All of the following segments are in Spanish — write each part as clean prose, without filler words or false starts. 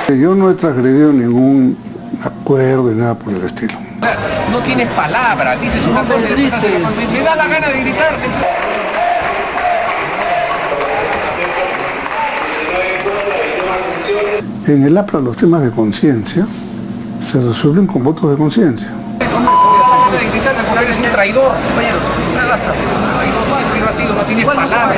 Yo no he transgredido ningún acuerdo ni nada por el estilo. No tienes palabra, dices una cosa y después haces otra. Me da la gana de gritarte. En el APRA los temas de conciencia se resuelven con votos de conciencia. Me da la gana de gritarte porque eres un traidor, compañero. Ya basta. Traidor, siempre lo has sido, no tienes palabras.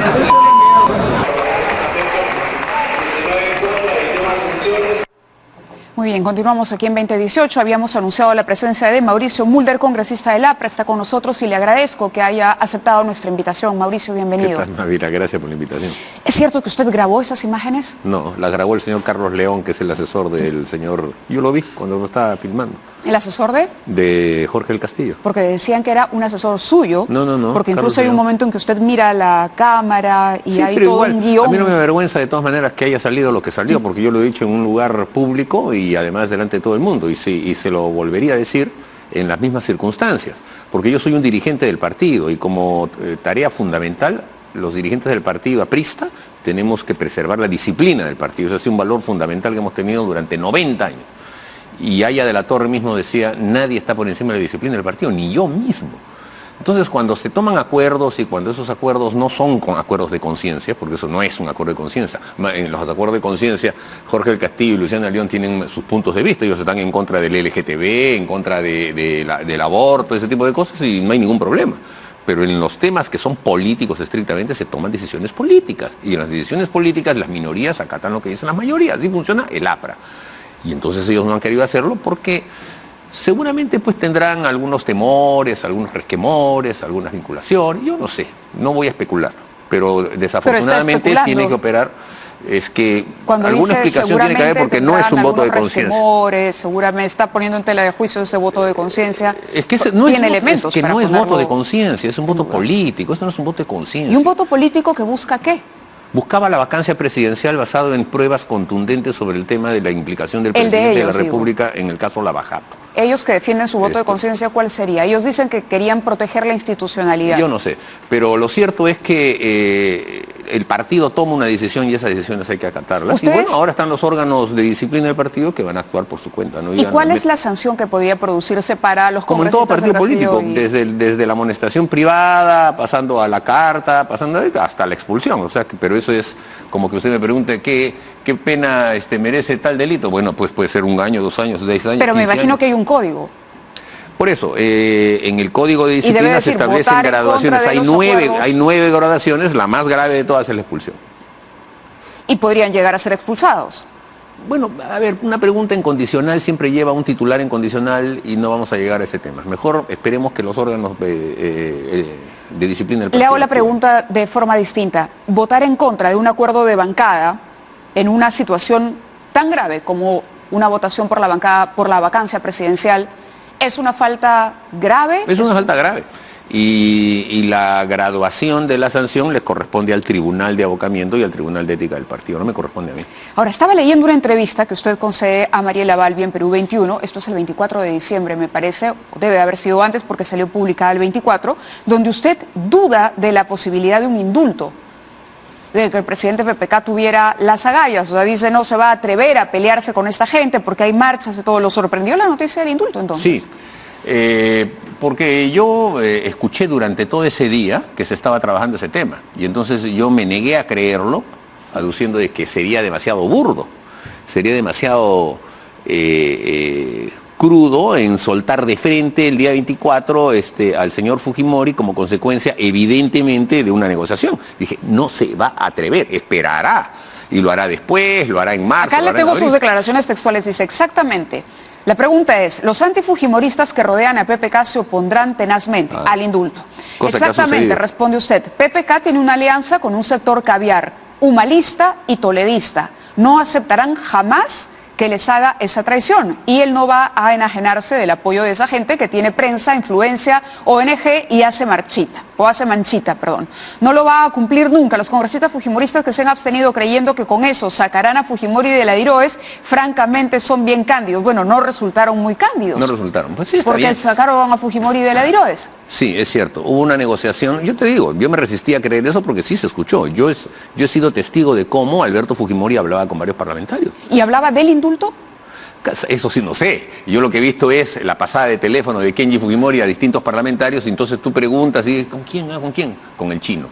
Muy bien, continuamos aquí en 2018. Habíamos anunciado la presencia de Mauricio Mulder, congresista del APRA. Está con nosotros y le agradezco que haya aceptado nuestra invitación. Mauricio, bienvenido. ¿Qué tal, Navira? Gracias por la invitación. ¿Es cierto que usted grabó esas imágenes? No, las grabó el señor Carlos León, que es el asesor del señor... Yo lo vi cuando lo estaba filmando. ¿El asesor de? De Jorge del Castillo. Porque decían que era un asesor suyo. No. Porque incluso Carlos hay un León. momento en que usted mira la cámara y Sí, hay pero todo igual, un guión. a mí no me avergüenza de todas maneras que haya salido lo que salió, porque yo lo he dicho en un lugar público y además delante de todo el mundo, y se lo volvería a decir en las mismas circunstancias, porque yo soy un dirigente del partido y como tarea fundamental, los dirigentes del partido aprista tenemos que preservar la disciplina del partido. Ese ha sido un valor fundamental que hemos tenido durante 90 años. Y Aya de la Torre mismo decía, nadie está por encima de la disciplina del partido, ni yo mismo. Entonces, cuando se toman acuerdos y cuando esos acuerdos no son con acuerdos de conciencia, porque eso no es un acuerdo de conciencia, en los acuerdos de conciencia, Jorge del Castillo y Luciana León tienen sus puntos de vista, ellos están en contra del LGTB, en contra del aborto, ese tipo de cosas, y no hay ningún problema. Pero en los temas que son políticos estrictamente se toman decisiones políticas, y en las decisiones políticas las minorías acatan lo que dicen las mayorías, así funciona el APRA. Y entonces ellos no han querido hacerlo porque seguramente pues tendrán algunos temores, algunos resquemores, alguna vinculación, yo no sé, no voy a especular, pero desafortunadamente tiene que operar, es que cuando alguna explicación tiene que haber porque no es un voto de conciencia. Seguramente está poniendo en tela de juicio ese voto de conciencia. Es que no tiene elementos es que para no es ponerlo voto de conciencia, es un voto político, esto no es un voto de conciencia. ¿Y un voto político que busca qué? Buscaba la vacancia presidencial basado en pruebas contundentes sobre el tema de la implicación del presidente de la República en el caso Lavajato. Ellos que defienden su voto de conciencia, ¿cuál sería? Ellos dicen que querían proteger la institucionalidad. Yo no sé, pero lo cierto es que el partido toma una decisión y esas decisiones hay que acatarlas. Y bueno, ahora están los órganos de disciplina del partido que van a actuar por su cuenta, ¿no? ¿Y cuál es la sanción que podría producirse para los como en todo partido político, desde la amonestación privada, pasando a la carta, pasando hasta la expulsión? O sea, pero eso es como que usted me pregunte ¿qué pena merece tal delito? Bueno, pues puede ser 1 año, 2 años, 6 años. Pero me imagino que hay un código. Por eso, en el Código de Disciplina se establecen graduaciones. Hay 9 gradaciones, la más grave de todas es la expulsión. ¿Y podrían llegar a ser expulsados? Bueno, a ver, una pregunta en condicional siempre lleva un titular en condicional y no vamos a llegar a ese tema. Mejor esperemos que los órganos de disciplina del partido... Le hago la pregunta de forma distinta. ¿Votar en contra de un acuerdo de bancada en una situación tan grave como una votación por la vacancia presidencial es una falta grave? Es una falta grave. Y la graduación de la sanción le corresponde al Tribunal de Abocamiento y al Tribunal de Ética del partido, no me corresponde a mí. Ahora, estaba leyendo una entrevista que usted concede a Mariela Balbi en Perú 21, esto es el 24 de diciembre me parece, debe haber sido antes porque salió publicada el 24, donde usted duda de la posibilidad de un indulto, de que el presidente PPK tuviera las agallas, o sea, dice no se va a atrever a pelearse con esta gente porque hay marchas y todo. ¿Lo sorprendió la noticia del indulto entonces? Sí, porque yo escuché durante todo ese día que se estaba trabajando ese tema y entonces yo me negué a creerlo, aduciendo de que sería demasiado burdo, sería demasiado crudo en soltar de frente el día 24 al señor Fujimori como consecuencia evidentemente de una negociación. Dije, no se va a atrever, esperará y lo hará después, lo hará en marzo. Acá le tengo sus declaraciones textuales, dice exactamente. La pregunta es, los antifujimoristas que rodean a PPK se opondrán tenazmente al indulto. Exactamente, responde usted. PPK tiene una alianza con un sector caviar, humanista y toledista. No aceptarán jamás que les haga esa traición y él no va a enajenarse del apoyo de esa gente que tiene prensa, influencia, ONG y hace marchita. o hace manchita, perdón. No lo va a cumplir nunca. Los congresistas fujimoristas que se han abstenido creyendo que con eso sacarán a Fujimori de la DIROES, francamente son bien cándidos. Bueno, no resultaron muy cándidos. No resultaron. Pues sí, está porque bien. sacaron a Fujimori de la DIROES. Sí, es cierto. Hubo una negociación. Yo te digo, yo me resistí a creer eso porque sí se escuchó. Yo he sido testigo de cómo Alberto Fujimori hablaba con varios parlamentarios. ¿Y hablaba del indulto? Eso sí no sé. Yo lo que he visto es la pasada de teléfono de Kenji Fujimori a distintos parlamentarios y entonces tú preguntas y ¿con quién? ¿Con quién? Con el chino.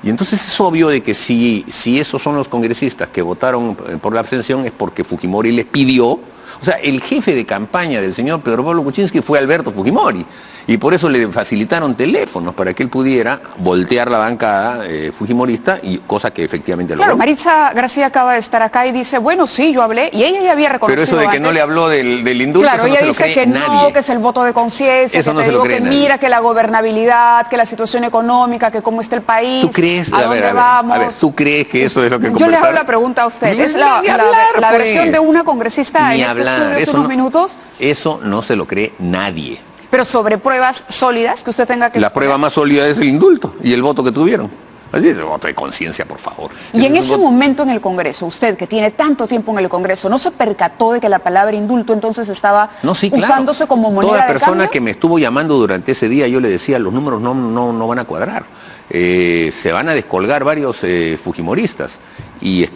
Y entonces es obvio de que si esos son los congresistas que votaron por la abstención es porque Fujimori les pidió. O sea, el jefe de campaña del señor Pedro Pablo Kuczynski fue Alberto Fujimori. Y por eso le facilitaron teléfonos para que él pudiera voltear la bancada fujimorista, y cosa que efectivamente logró. Claro, Maritza García acaba de estar acá y dice, bueno, sí, yo hablé, y ella ya había reconocido. Pero eso de que antes, no le habló del indulto, claro, eso no ella se lo dice cree que nadie. no, que es el voto de conciencia, Eso que no te se lo digo cree que nadie. mira, que la gobernabilidad, que la situación económica, que cómo está el país, ¿Tú crees? a dónde vamos. A ver, ¿tú crees que eso es lo que Yo conversaron? le hago la pregunta a usted. Ni Es la hablar, pues. versión de una congresista Ni en este hablar. estudio hace Eso unos no- minutos, Eso no se lo cree nadie. pero sobre pruebas sólidas que usted tenga que... La prueba más sólida es el indulto y el voto que tuvieron. Así es, el voto de conciencia, por favor. Y en es un ese voto- momento en el Congreso, usted que tiene tanto tiempo en el Congreso, ¿no se percató de que la palabra indulto entonces estaba No, sí, claro. usándose como moneda Toda de persona cambio? que me estuvo llamando durante ese día, yo le decía, los números no van a cuadrar. Se van a descolgar varios fujimoristas. Y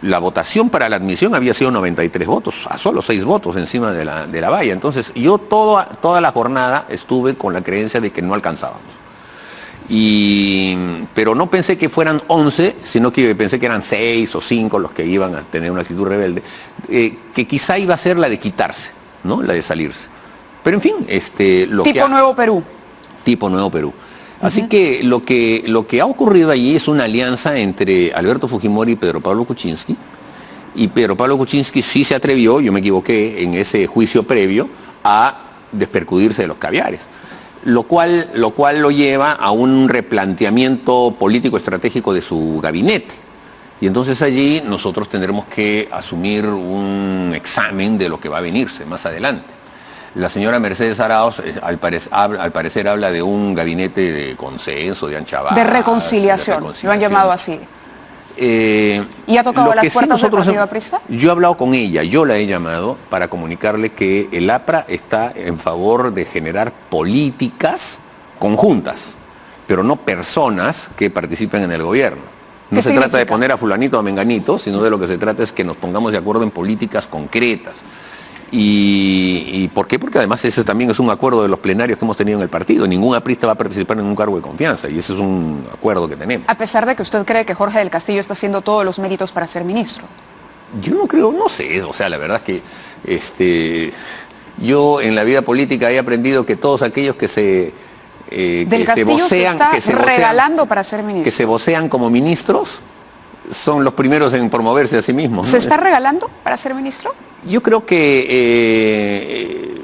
la votación para la admisión había sido 93 votos, a solo 6 votos encima de la valla. Entonces yo toda la jornada estuve con la creencia de que no alcanzábamos. Pero no pensé que fueran 11, sino que pensé que eran 6 o 5 los que iban a tener una actitud rebelde, que quizá iba a ser la de quitarse, ¿no? La de salirse. Pero en fin, Tipo Nuevo Perú. Tipo Nuevo Perú. Así que lo que ha ocurrido allí es una alianza entre Alberto Fujimori y Pedro Pablo Kuczynski. Y Pedro Pablo Kuczynski sí se atrevió, yo me equivoqué en ese juicio previo, a despercudirse de los caviares. Lo cual lo lleva a un replanteamiento político estratégico de su gabinete. Y entonces allí nosotros tendremos que asumir un examen de lo que va a venirse más adelante. La señora Mercedes Arauz, al parecer habla de un gabinete de consenso, de ancha base, De reconciliación, lo han llamado así. ¿Y ha tocado lo las que sí puertas del nosotros Partido Aprista? Yo he hablado con ella, yo la he llamado para comunicarle que el APRA está en favor de generar políticas conjuntas, pero no personas que participen en el gobierno. No ¿Qué se trata de significa? poner a fulanito o a menganito, sino de lo que se trata es que nos pongamos de acuerdo en políticas concretas. ¿Y por qué? Porque además ese también es un acuerdo de los plenarios que hemos tenido en el partido. Ningún aprista va a participar en un cargo de confianza y ese es un acuerdo que tenemos. A pesar de que usted cree que Jorge del Castillo está haciendo todos los méritos para ser ministro. Yo no creo, no sé, o sea, la verdad es que yo en la vida política he aprendido que todos aquellos que Del Castillo se está regalando para ser ministro. que se vocean como ministros son los primeros en promoverse a sí mismos, ¿no? ¿Se está regalando para ser ministro? Yo creo que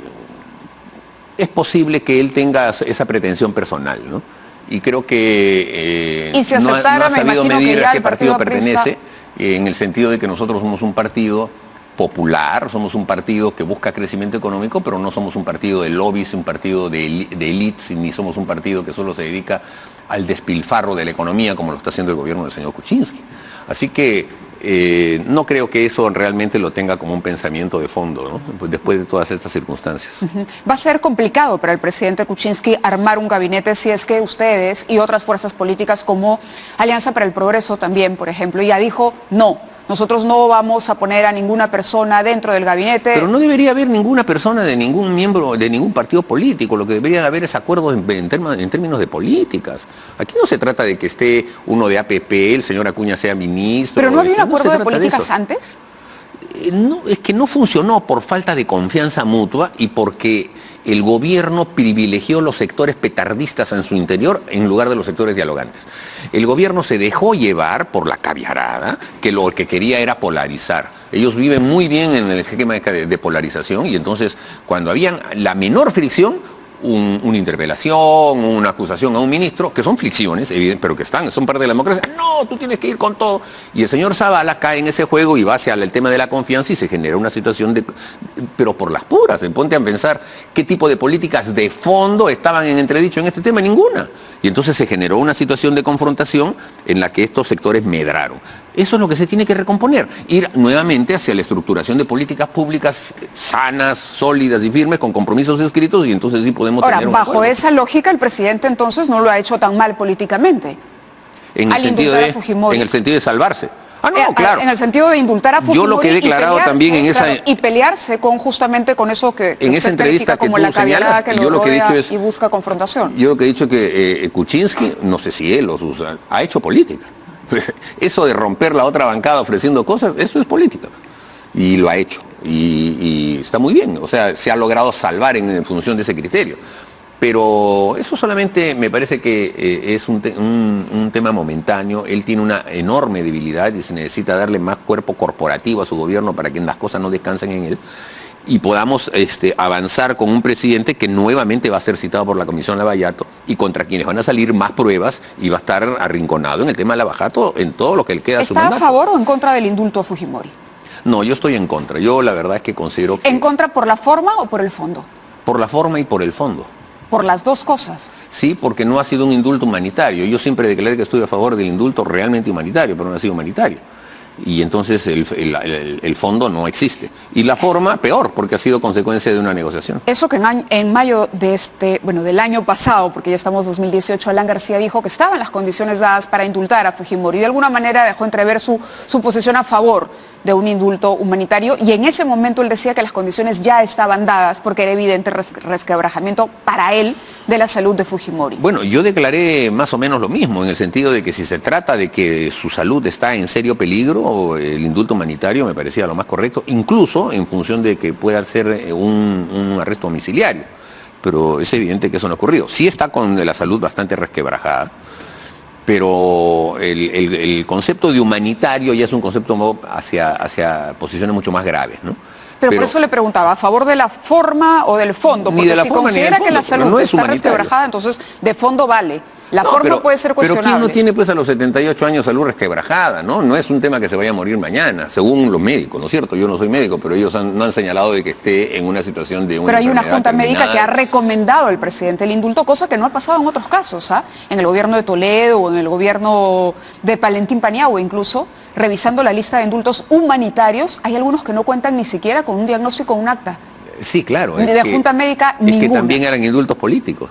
es posible que él tenga esa pretensión personal, ¿no? Y creo que Y si no aceptara, ha me sabido imagino que medir irá a qué al partido partido pertenece, en el sentido de que nosotros somos un partido popular, somos un partido que busca crecimiento económico, pero no somos un partido de lobbies, un partido de elites, ni somos un partido que solo se dedica al despilfarro de la economía, como lo está haciendo el gobierno del señor Kuczynski. Así que no creo que eso realmente lo tenga como un pensamiento de fondo, ¿no? Pues después de todas estas circunstancias. Va a ser complicado para el presidente Kuczynski armar un gabinete si es que ustedes y otras fuerzas políticas como Alianza para el Progreso también, por ejemplo, ya dijo no. Nosotros no vamos a poner a ninguna persona dentro del gabinete. Pero no debería haber ninguna persona de ningún miembro, de ningún partido político. Lo que debería haber es acuerdos en términos de políticas. Aquí no se trata de que esté uno de APP, el señor Acuña sea ministro. ¿Pero no había un acuerdo se de trata políticas eso. antes? No, es que no funcionó por falta de confianza mutua y porque el gobierno privilegió los sectores petardistas en su interior en lugar de los sectores dialogantes. El gobierno se dejó llevar por la caviarada, que lo que quería era polarizar. Ellos viven muy bien en el esquema de polarización y entonces cuando había la menor fricción, una interpelación, una acusación a un ministro, que son fricciones, evidente, pero que son parte de la democracia. No, tú tienes que ir con todo. Y el señor Zavala cae en ese juego y va hacia el tema de la confianza y se genera una situación pero por las puras. Ponte a pensar qué tipo de políticas de fondo estaban en entredicho en este tema, ninguna. Y entonces se generó una situación de confrontación en la que estos sectores medraron. Eso es lo que se tiene que recomponer, ir nuevamente hacia la estructuración de políticas públicas sanas, sólidas y firmes, con compromisos escritos, y entonces sí podemos tener un bajo acuerdo. esa lógica, el presidente entonces no lo ha hecho tan mal políticamente. En el sentido de salvarse. Ah, no, claro. En el sentido de indultar a Fujimori. Yo lo que he declarado también en esa... y pelearse justamente con eso que en esa entrevista que como tú la caviarada que yo lo que he dicho es, y busca confrontación. Yo lo que he dicho es que Kuczynski, no sé si él o Susana, ha hecho política. Eso de romper la otra bancada ofreciendo cosas, eso es política. Y lo ha hecho. Y está muy bien. O sea, se ha logrado salvar en función de ese criterio. Pero eso solamente me parece que es un tema momentáneo. Él tiene una enorme debilidad y se necesita darle más cuerpo corporativo a su gobierno para que las cosas no descansen en él y podamos avanzar con un presidente que nuevamente va a ser citado por la Comisión Lavallato y contra quienes van a salir más pruebas y va a estar arrinconado en el tema de Lavallato en todo lo que él queda a su mandato. ¿Está a favor o en contra del indulto a Fujimori? No, yo estoy en contra. Yo la verdad es que considero que... ¿En contra por la forma o por el fondo? Por la forma y por el fondo. ¿Por las dos cosas? Sí, porque no ha sido un indulto humanitario. Yo siempre declaré que estoy a favor del indulto realmente humanitario, pero no ha sido humanitario. Y entonces el fondo no existe. Y la forma, peor, porque ha sido consecuencia de una negociación. Eso que en mayo del año pasado, porque ya estamos en 2018, Alan García dijo que estaban las condiciones dadas para indultar a Fujimori. De alguna manera dejó entrever su posición a favor de un indulto humanitario, y en ese momento él decía que las condiciones ya estaban dadas porque era evidente resquebrajamiento para él de la salud de Fujimori. Bueno, yo declaré más o menos lo mismo, en el sentido de que si se trata de que su salud está en serio peligro, el indulto humanitario me parecía lo más correcto, incluso en función de que pueda ser un arresto domiciliario. Pero es evidente que eso no ha ocurrido. Sí está con la salud bastante resquebrajada, pero el concepto de humanitario ya es un concepto hacia posiciones mucho más graves, ¿no? Pero por eso le preguntaba, ¿a favor de la forma o del fondo? Porque ni de la si forma, considera ni del fondo, que la salud no es está humanitario. resquebrajada, entonces de fondo vale. La forma puede ser cuestionable. Pero ¿quién no tiene pues a los 78 años salud resquebrajada, ¿no? No es un tema que se vaya a morir mañana, según los médicos, ¿no es cierto? Yo no soy médico, pero ellos no han señalado de que esté en una situación de una Pero hay una enfermedad junta médica terminal. que ha recomendado al presidente el indulto, cosa que no ha pasado en otros casos, ¿ah? En el gobierno de Toledo o en el gobierno de Valentín Paniagua incluso, revisando la lista de indultos humanitarios, hay algunos que no cuentan ni siquiera con un diagnóstico o un acta. Sí, claro. De junta médica, es que ninguna. también eran indultos políticos.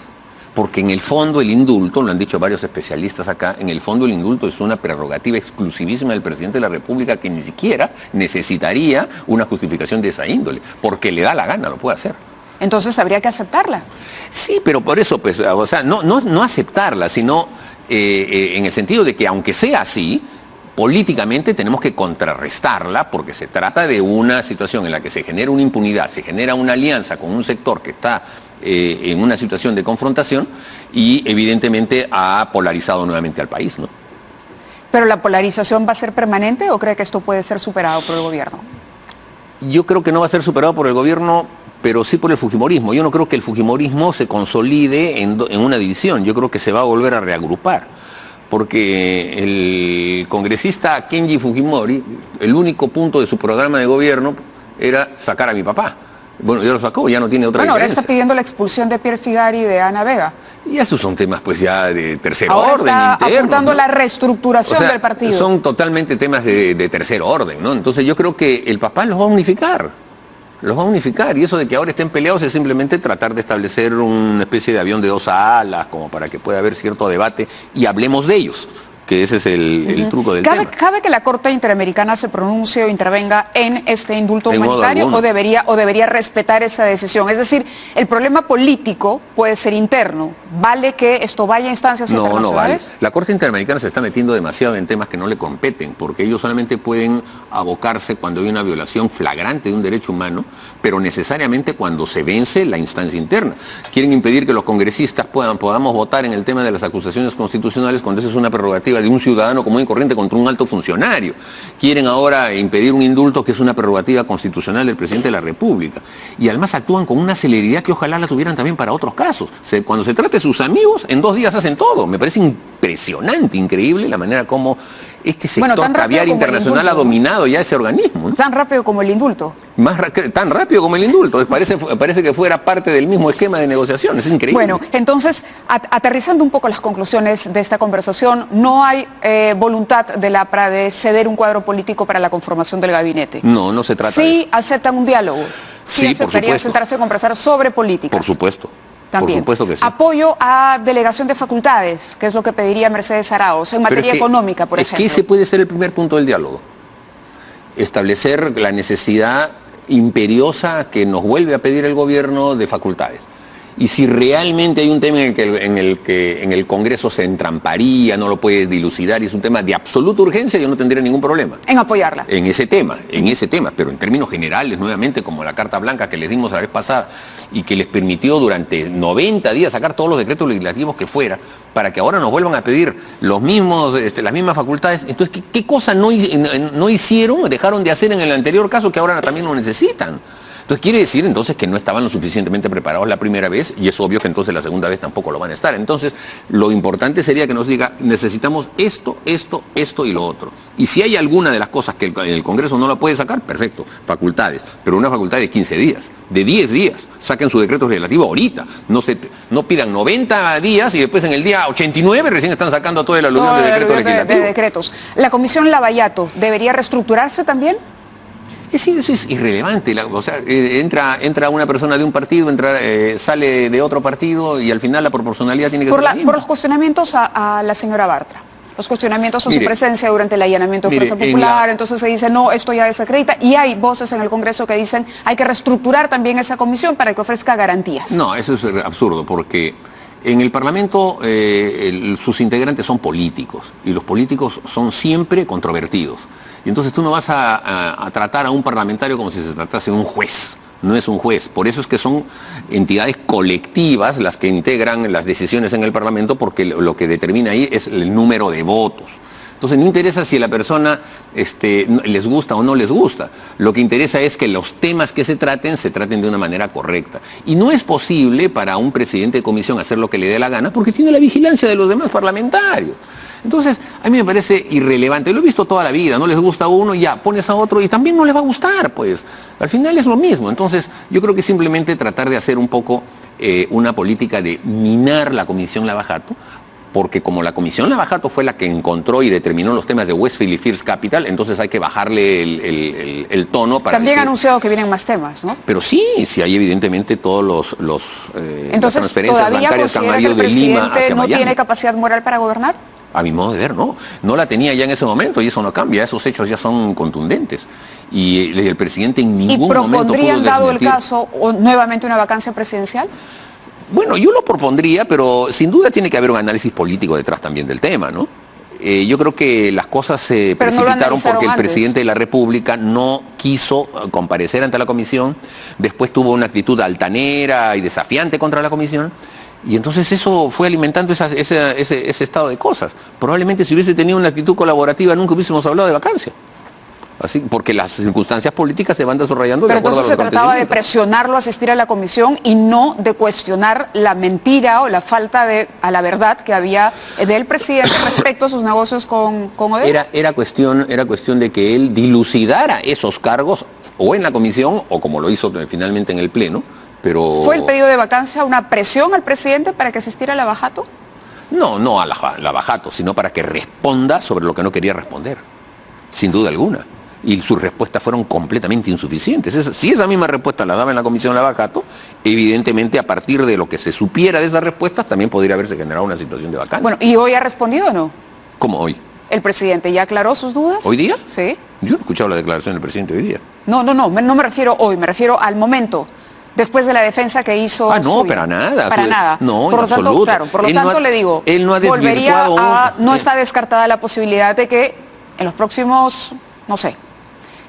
Porque en el fondo el indulto, lo han dicho varios especialistas acá, en el fondo el indulto es una prerrogativa exclusivísima del presidente de la República que ni siquiera necesitaría una justificación de esa índole, porque le da la gana, lo puede hacer. Entonces habría que aceptarla. Sí, pero por eso, pues, o sea, no aceptarla, sino en el sentido de que aunque sea así, políticamente tenemos que contrarrestarla porque se trata de una situación en la que se genera una impunidad, se genera una alianza con un sector que está en una situación de confrontación y evidentemente ha polarizado nuevamente al país, ¿no? ¿Pero la polarización va a ser permanente o cree que esto puede ser superado por el gobierno? Yo creo que no va a ser superado por el gobierno, pero sí por el fujimorismo. Yo no creo que el fujimorismo se consolide en una división, yo creo que se va a volver a reagrupar. Porque el congresista Kenji Fujimori, el único punto de su programa de gobierno era sacar a mi papá. Bueno, ya lo sacó, ya no tiene otra Bueno, ahora diferencia. está pidiendo la expulsión de Pierre Figari y de Ana Vega. Y esos son temas pues ya de tercer Ahora orden, está internos, apuntando ¿no? la reestructuración O sea, del partido. son totalmente temas de tercer orden, ¿no? Entonces yo creo que el papá los va a unificar. Los va a unificar, y eso de que ahora estén peleados es simplemente tratar de establecer una especie de avión de dos alas, como para que pueda haber cierto debate, y hablemos de ellos, que ese es el truco del tema. ¿Cabe que la Corte Interamericana se pronuncie o intervenga en este indulto En modo humanitario alguno. o debería respetar esa decisión? Es decir, el problema político puede ser interno. ¿Vale que esto vaya a instancias No vale. internacionales? La Corte Interamericana se está metiendo demasiado en temas que no le competen, porque ellos solamente pueden abocarse cuando hay una violación flagrante de un derecho humano, pero necesariamente cuando se vence la instancia interna. Quieren impedir que los congresistas podamos votar en el tema de las acusaciones constitucionales cuando eso es una prerrogativa la de un ciudadano común y corriente contra un alto funcionario. Quieren ahora impedir un indulto que es una prerrogativa constitucional del presidente de la República. Y además actúan con una celeridad que ojalá la tuvieran también para otros casos. Cuando se trata de sus amigos, en 2 días hacen todo. Me parece impresionante, increíble la manera como este sector caviar internacional ha dominado ya ese organismo, ¿no? Tan rápido como el indulto. Tan rápido como el indulto. Parece que fuera parte del mismo esquema de negociación. Es increíble. Bueno, entonces, aterrizando un poco las conclusiones de esta conversación, no hay voluntad de la APRA de ceder un cuadro político para la conformación del gabinete. No, no se trata de Sí eso. aceptan un diálogo. Sí, por aceptaría supuesto. sentarse a conversar sobre políticas. Por supuesto. También. Por supuesto que sí. Apoyo a delegación de facultades, que es lo que pediría Mercedes Arauz, en materia económica, por ejemplo. Es que ese puede ser el primer punto del diálogo. Establecer la necesidad imperiosa que nos vuelve a pedir el gobierno de facultades. Y si realmente hay un tema en el que el Congreso se entramparía, no lo puede dilucidar y es un tema de absoluta urgencia, yo no tendría ningún problema. En apoyarla. En ese tema, pero en términos generales, nuevamente, como la carta blanca que les dimos la vez pasada y que les permitió durante 90 días sacar todos los decretos legislativos que fuera, para que ahora nos vuelvan a pedir las mismas facultades. Entonces, ¿qué cosa no hicieron, dejaron de hacer en el anterior caso que ahora también lo necesitan? Entonces quiere decir entonces que no estaban lo suficientemente preparados la primera vez y es obvio que entonces la segunda vez tampoco lo van a estar. Entonces lo importante sería que nos diga, necesitamos esto y lo otro. Y si hay alguna de las cosas que el Congreso no la puede sacar, perfecto, facultades, pero una facultad de 15 días, de 10 días, saquen su decreto legislativo ahorita, no pidan 90 días y después en el día 89 recién están sacando todo el aluvión de decretos legislativos. De decretos. ¿La Comisión Lavallato debería reestructurarse también? Eso es irrelevante. Entra una persona de un partido, sale de otro partido y al final la proporcionalidad tiene que ser la misma. Por los cuestionamientos a la señora Bartra. Los cuestionamientos a su presencia durante el allanamiento de Fuerza Popular, entonces se dice, no, esto ya desacredita, y hay voces en el Congreso que dicen, hay que reestructurar también esa comisión para que ofrezca garantías. No, eso es absurdo, porque en el Parlamento sus integrantes son políticos, y los políticos son siempre controvertidos. Y entonces tú no vas a tratar a un parlamentario como si se tratase de un juez. No es un juez. Por eso es que son entidades colectivas las que integran las decisiones en el Parlamento, porque lo que determina ahí es el número de votos. Entonces no interesa si a la persona les gusta o no les gusta. Lo que interesa es que los temas que se traten de una manera correcta. Y no es posible para un presidente de comisión hacer lo que le dé la gana porque tiene la vigilancia de los demás parlamentarios. Entonces, a mí me parece irrelevante. Lo he visto toda la vida, no les gusta a uno, ya pones a otro y también no le va a gustar, pues. Al final es lo mismo. Entonces, yo creo que simplemente tratar de hacer un poco una política de minar la Comisión Lavajato, porque como la Comisión Lavajato fue la que encontró y determinó los temas de Westfield y First Capital, entonces hay que bajarle el tono para También decir, ha anunciado que vienen más temas, ¿no? Pero sí hay evidentemente todos las Entonces, transferencias ¿todavía bancarias que han considera que habido el de Lima presidente hacia no Miami. tiene capacidad moral para gobernar? A mi modo de ver, no la tenía ya en ese momento y eso no cambia, esos hechos ya son contundentes. Y el presidente en ningún momento pudo propondrían, dado el desmentir. caso, nuevamente una vacancia presidencial? Bueno, yo lo propondría, pero sin duda tiene que haber un análisis político detrás también del tema, ¿no? Yo creo que las cosas se Pero no lo precipitaron analizaron porque el antes. presidente de la República no quiso comparecer ante la comisión, después tuvo una actitud altanera y desafiante contra la comisión, y entonces eso fue alimentando ese estado de cosas. Probablemente si hubiese tenido una actitud colaborativa nunca hubiésemos hablado de vacancia. Así, porque las circunstancias políticas se van desarrollando de Pero acuerdo a entonces los se trataba de acontecimientos. presionarlo a asistir a la comisión y no de cuestionar la mentira o la falta a la verdad que había del presidente respecto a sus negocios con Odebrecht. Era cuestión de que él dilucidara esos cargos o en la comisión o como lo hizo finalmente en el Pleno, pero... ¿Fue el pedido de vacancia una presión al presidente para que asistiera a la Lavajato? No a la Lavajato, sino para que responda sobre lo que no quería responder, sin duda alguna. Y sus respuestas fueron completamente insuficientes. Si esa misma respuesta la daba en la Comisión Lavajato, evidentemente a partir de lo que se supiera de esas respuestas también podría haberse generado una situación de vacancia. Bueno, ¿y hoy ha respondido o no? ¿Cómo hoy? ¿El presidente ya aclaró sus dudas? ¿Hoy día? Sí. Yo no he escuchado la declaración del presidente hoy día. No me refiero hoy, me refiero al momento. Después de la defensa que hizo No, suya. para nada. Para nada. No, por en lo tanto, absoluto. claro, por lo Él no tanto ha- le digo, él no ha volvería desvirtuado a, no un- está descartada la posibilidad de que en los próximos, no sé,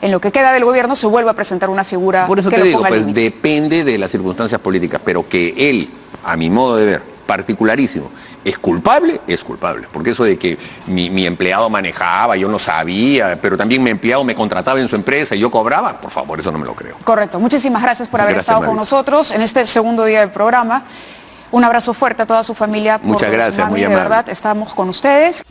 en lo que queda del gobierno se vuelva a presentar una figura Por eso que te lo digo, ponga al pues límite. depende de las circunstancias políticas, pero que él, a mi modo de ver, particularísimo, ¿Es culpable? Es culpable. Porque eso de que mi empleado manejaba, yo no sabía, pero también mi empleado me contrataba en su empresa y yo cobraba, por favor, eso no me lo creo. Correcto. Muchísimas gracias por haber Gracias, estado con María. nosotros en este segundo día del programa. Un abrazo fuerte a toda su familia. Muchas gracias, Mami, muy de amable. verdad, estamos con ustedes.